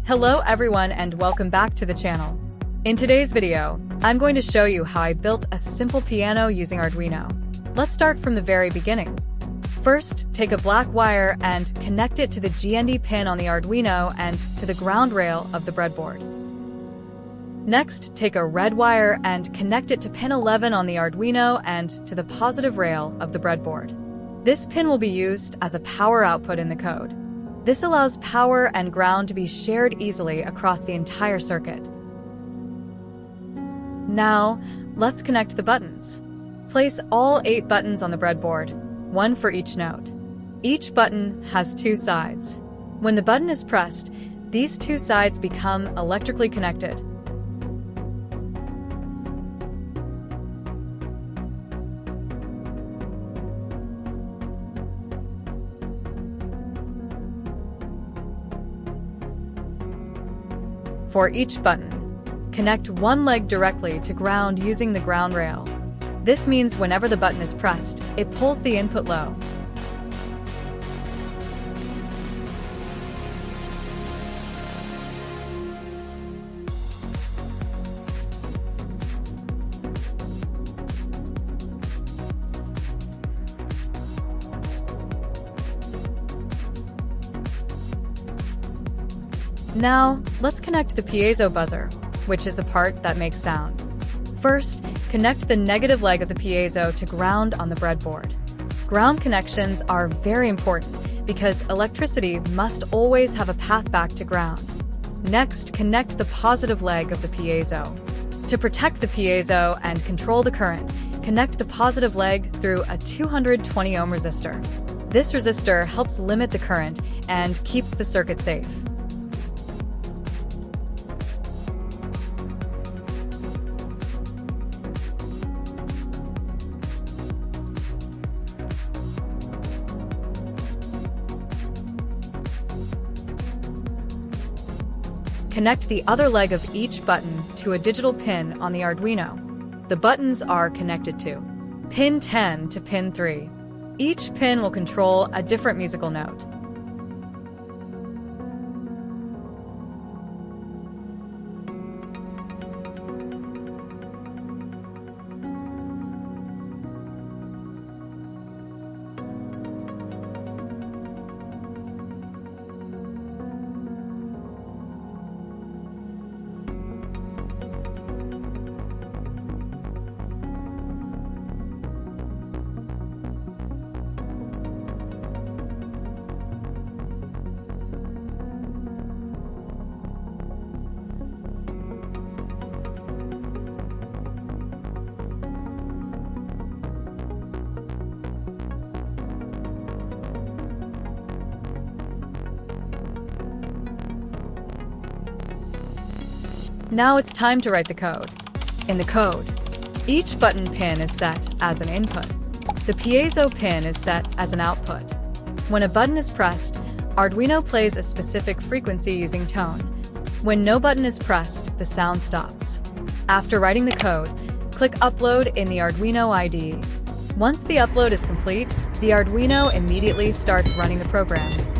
Hello everyone and welcome back to the channel. In today's video, I'm going to show you how I built a simple piano using Arduino. Let's start from the very beginning. First, take a black wire and connect it to the GND pin on the Arduino and to the ground rail of the breadboard. Next, take a red wire and connect it to pin 11 on the Arduino and to the positive rail of the breadboard. This pin will be used as a power output in the code. This allows power and ground to be shared easily across the entire circuit. Now, let's connect the buttons. Place all 8 buttons on the breadboard, one for each note. Each button has 2 sides. When the button is pressed, these 2 sides become electrically connected. For each button, connect one leg directly to ground using the ground rail. This means whenever the button is pressed, it pulls the input low. Now, let's connect the piezo buzzer, which is the part that makes sound. First, connect the negative leg of the piezo to ground on the breadboard. Ground connections are very important because electricity must always have a path back to ground. Next, connect the positive leg of the piezo. To protect the piezo and control the current, connect the positive leg through a 220 ohm resistor. This resistor helps limit the current and keeps the circuit safe. Connect the other leg of each button to a digital pin on the Arduino. The buttons are connected to pin 10 to pin 3. Each pin will control a different musical note. Now it's time to write the code. In the code, each button pin is set as an input. The piezo pin is set as an output. When a button is pressed, Arduino plays a specific frequency using tone. When no button is pressed, the sound stops. After writing the code, click Upload in the Arduino IDE. Once the upload is complete, the Arduino immediately starts running the program.